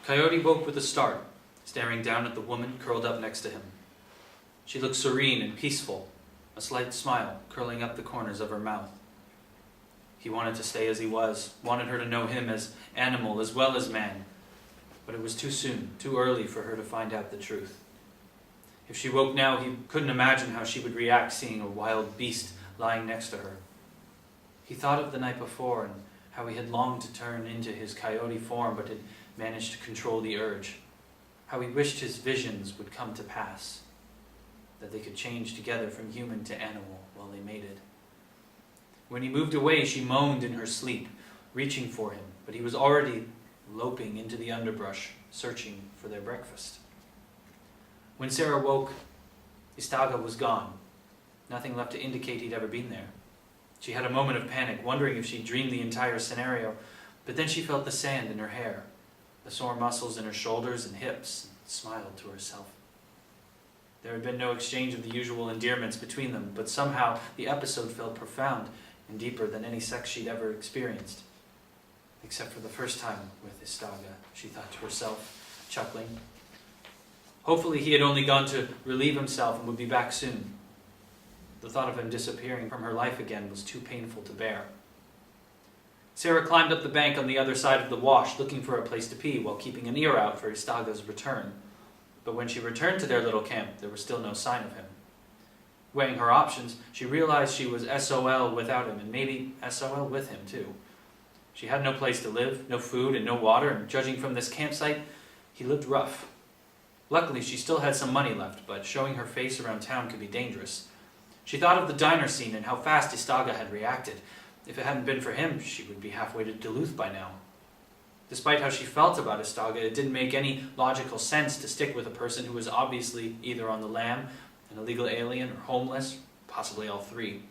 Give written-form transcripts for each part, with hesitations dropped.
Coyote woke with a start, staring down at the woman curled up next to him. She looked serene and peaceful, a slight smile curling up the corners of her mouth. He wanted to stay as he was, wanted her to know him as animal as well as man, but it was too soon, too early for her to find out the truth. If she woke now, he couldn't imagine how she would react seeing a wild beast lying next to her. He thought of the night before and how he had longed to turn into his coyote form but had managed to control the urge, how he wished his visions would come to pass, that they could change together from human to animal while they mated. When he moved away, she moaned in her sleep, reaching for him, but he was already loping into the underbrush, searching for their breakfast. When Sarah woke, Istaga was gone, nothing left to indicate he'd ever been there. She had a moment of panic, wondering if she'd dreamed the entire scenario, but then she felt the sand in her hair, the sore muscles in her shoulders and hips, and smiled to herself. There had been no exchange of the usual endearments between them, but somehow the episode felt profound and deeper than any sex she'd ever experienced. Except for the first time with Istaga, she thought to herself, chuckling. Hopefully he had only gone to relieve himself and would be back soon. The thought of him disappearing from her life again was too painful to bear. Sarah climbed up the bank on the other side of the wash, looking for a place to pee while keeping an ear out for Istaga's return. But when she returned to their little camp, there was still no sign of him. Weighing her options, she realized she was SOL without him, and maybe SOL with him too. She had no place to live, no food, and no water, and judging from this campsite, he lived rough. Luckily, she still had some money left, but showing her face around town could be dangerous. She thought of the diner scene and how fast Istaga had reacted. If it hadn't been for him, she would be halfway to Duluth by now. Despite how she felt about Istaga, it didn't make any logical sense to stick with a person who was obviously either on the lam, an illegal alien, or homeless, possibly all three.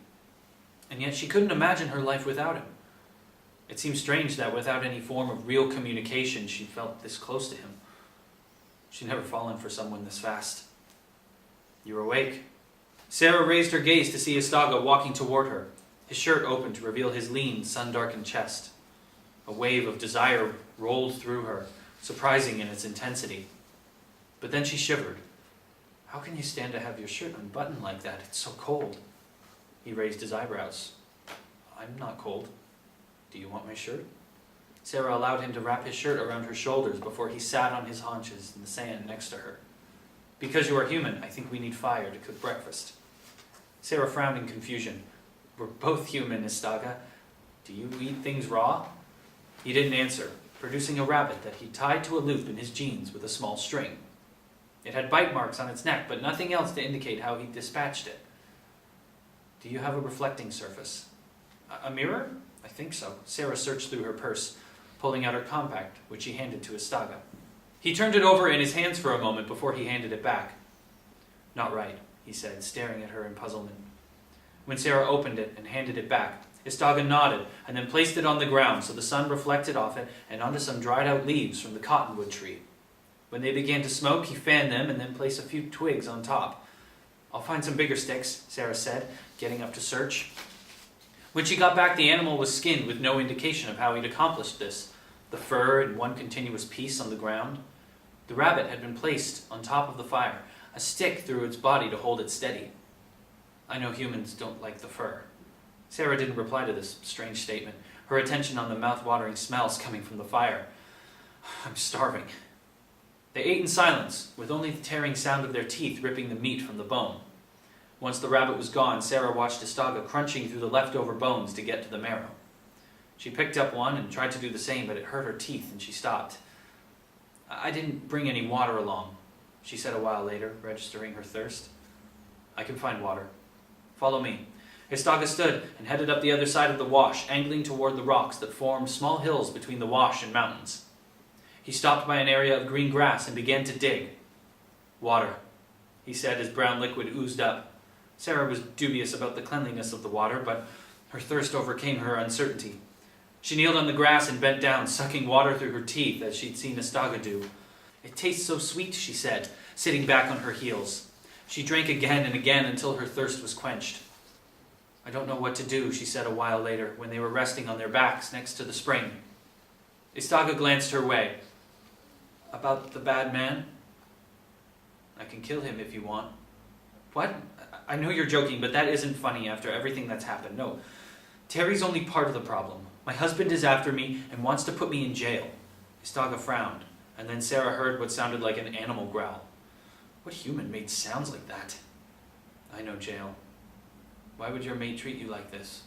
And yet she couldn't imagine her life without him. It seemed strange that without any form of real communication, she felt this close to him. She'd never fallen for someone this fast. "You're awake." Sarah raised her gaze to see Istaga walking toward her, his shirt open to reveal his lean, sun-darkened chest. A wave of desire rolled through her, surprising in its intensity. But then she shivered. "How can you stand to have your shirt unbuttoned like that? It's so cold." He raised his eyebrows. "I'm not cold. Do you want my shirt?" Sarah allowed him to wrap his shirt around her shoulders before he sat on his haunches in the sand next to her. "Because you are human, I think we need fire to cook breakfast." Sarah frowned in confusion. "We're both human, Istaga. Do you eat things raw?" He didn't answer, producing a rabbit that he tied to a loop in his jeans with a small string. It had bite marks on its neck, but nothing else to indicate how he dispatched it. "Do you have a reflecting surface?" "A mirror? I think so." Sarah searched through her purse, pulling out her compact, which she handed to Istaga. He turned it over in his hands for a moment before he handed it back. "Not right," he said, staring at her in puzzlement. When Sarah opened it and handed it back, Istaga nodded and then placed it on the ground so the sun reflected off it and onto some dried-out leaves from the cottonwood tree. When they began to smoke, he fanned them and then placed a few twigs on top. "I'll find some bigger sticks," Sarah said, getting up to search. When she got back, the animal was skinned with no indication of how he'd accomplished this, the fur in one continuous piece on the ground. The rabbit had been placed on top of the fire, a stick through its body to hold it steady. "I know humans don't like the fur." Sarah didn't reply to this strange statement, her attention on the mouth-watering smells coming from the fire. "I'm starving." They ate in silence, with only the tearing sound of their teeth ripping the meat from the bone. Once the rabbit was gone, Sarah watched Istaga crunching through the leftover bones to get to the marrow. She picked up one and tried to do the same, but it hurt her teeth and she stopped. "I didn't bring any water along," she said a while later, registering her thirst. "I can find water. Follow me." Istaga stood and headed up the other side of the wash, angling toward the rocks that formed small hills between the wash and mountains. He stopped by an area of green grass and began to dig. "Water," he said as brown liquid oozed up. Sarah was dubious about the cleanliness of the water, but her thirst overcame her uncertainty. She kneeled on the grass and bent down, sucking water through her teeth as she'd seen Istaga do. "It tastes so sweet," she said, sitting back on her heels. She drank again and again until her thirst was quenched. "I don't know what to do," she said a while later, when they were resting on their backs next to the spring. Istaga glanced her way. About the bad man? I can kill him if you want. What? I know you're joking, but that isn't funny after everything that's happened. No, Terry's only part of the problem. My husband is after me and wants to put me in jail. Istaga frowned, and then Sarah heard what sounded like an animal growl. What human mate sounds like that? I know, jail. Why would your mate treat you like this?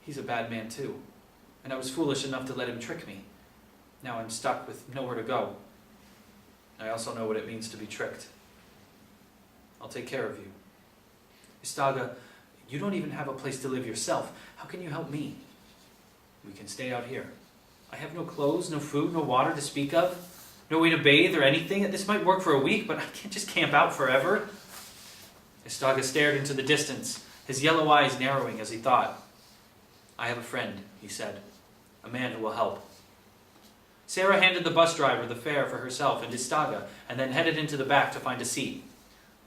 He's a bad man too, and I was foolish enough to let him trick me. Now I'm stuck with nowhere to go. I also know what it means to be tricked. I'll take care of you. Istaga, you don't even have a place to live yourself. How can you help me? We can stay out here. I have no clothes, no food, no water to speak of, no way to bathe or anything. This might work for a week, but I can't just camp out forever. Istaga stared into the distance, his yellow eyes narrowing as he thought. I have a friend, he said, a man who will help. Sarah handed the bus driver the fare for herself and Istaga, and then headed into the back to find a seat.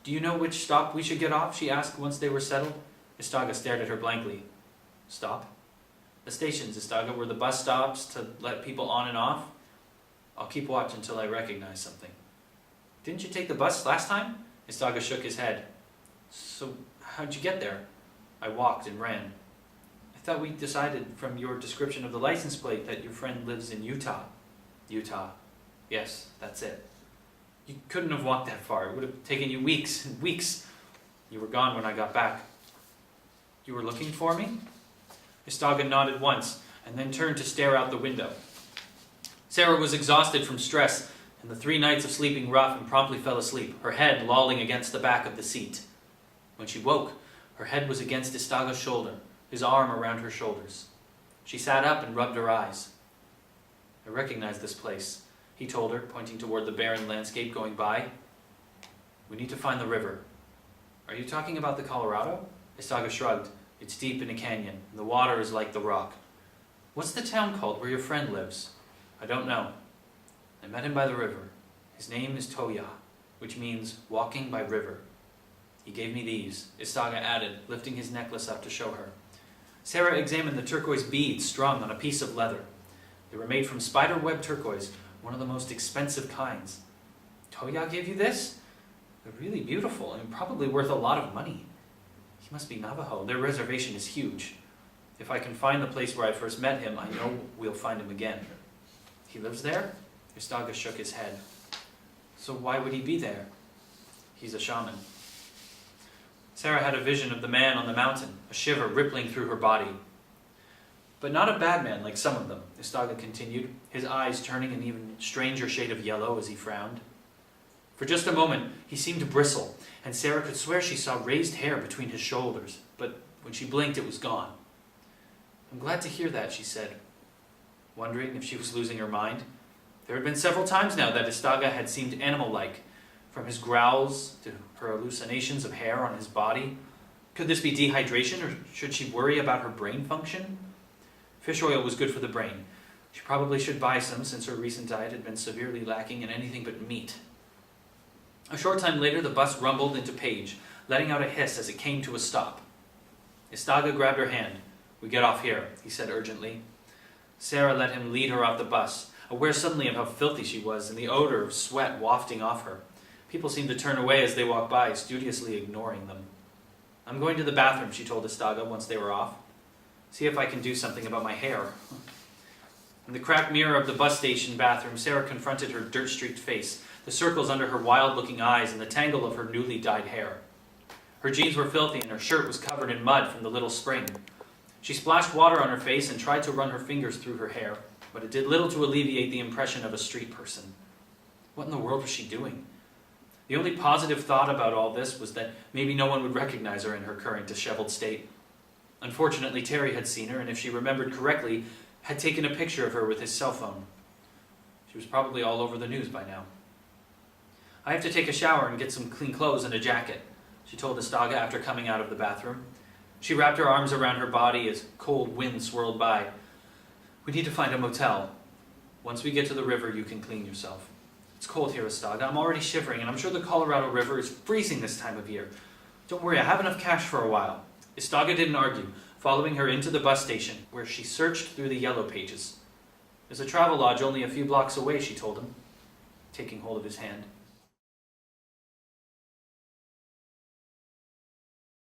Do you know which stop we should get off? She asked once they were settled. Istaga stared at her blankly. Stop? The stations, Istaga, were the bus stops to let people on and off. I'll keep watch until I recognize something. Didn't you take the bus last time? Istaga shook his head. So, how'd you get there? I walked and ran. I thought we decided from your description of the license plate that your friend lives in Utah. Utah. Yes, that's it. You couldn't have walked that far. It would have taken you weeks and weeks. You were gone when I got back. You were looking for me? Istaga nodded once, and then turned to stare out the window. Sarah was exhausted from stress, and the 3 nights of sleeping rough, and promptly fell asleep, her head lolling against the back of the seat. When she woke, her head was against Istaga's shoulder, his arm around her shoulders. She sat up and rubbed her eyes. I recognize this place, he told her, pointing toward the barren landscape going by. We need to find the river. Are you talking about the Colorado? Istaga shrugged. It's deep in a canyon, and the water is like the rock. What's the town called where your friend lives? I don't know. I met him by the river. His name is Toya, which means walking by river. He gave me these, Istaga added, lifting his necklace up to show her. Sarah examined the turquoise beads strung on a piece of leather. They were made from spiderweb turquoise, one of the most expensive kinds. Toya gave you this? They're really beautiful and probably worth a lot of money. He must be Navajo. Their reservation is huge. If I can find the place where I first met him, I know we'll find him again. He lives there? Istaga shook his head. So why would he be there? He's a shaman. Sarah had a vision of the man on the mountain, a shiver rippling through her body. But not a bad man like some of them, Istaga continued, his eyes turning an even stranger shade of yellow as he frowned. For just a moment, he seemed to bristle, and Sarah could swear she saw raised hair between his shoulders, but when she blinked, it was gone. I'm glad to hear that, she said, wondering if she was losing her mind. There had been several times now that Istaga had seemed animal-like, from his growls to her hallucinations of hair on his body. Could this be dehydration, or should she worry about her brain function? Fish oil was good for the brain. She probably should buy some, since her recent diet had been severely lacking in anything but meat. A short time later, the bus rumbled into Page, letting out a hiss as it came to a stop. Istaga grabbed her hand. We get off here, he said urgently. Sarah let him lead her off the bus, aware suddenly of how filthy she was and the odor of sweat wafting off her. People seemed to turn away as they walked by, studiously ignoring them. I'm going to the bathroom, she told Istaga once they were off. See if I can do something about my hair. In the cracked mirror of the bus station bathroom, Sarah confronted her dirt-streaked face, the circles under her wild-looking eyes and the tangle of her newly dyed hair. Her jeans were filthy and her shirt was covered in mud from the little spring. She splashed water on her face and tried to run her fingers through her hair, but it did little to alleviate the impression of a street person. What in the world was she doing? The only positive thought about all this was that maybe no one would recognize her in her current disheveled state. Unfortunately, Terry had seen her, and if she remembered correctly, had taken a picture of her with his cell phone. She was probably all over the news by now. I have to take a shower and get some clean clothes and a jacket, she told Istaga after coming out of the bathroom. She wrapped her arms around her body as cold wind swirled by. We need to find a motel. Once we get to the river, you can clean yourself. It's cold here, Istaga. I'm already shivering, and I'm sure the Colorado River is freezing this time of year. Don't worry, I have enough cash for a while. Istaga didn't argue, following her into the bus station, where she searched through the yellow pages. There's a travel lodge only a few blocks away, she told him. taking hold of his hand.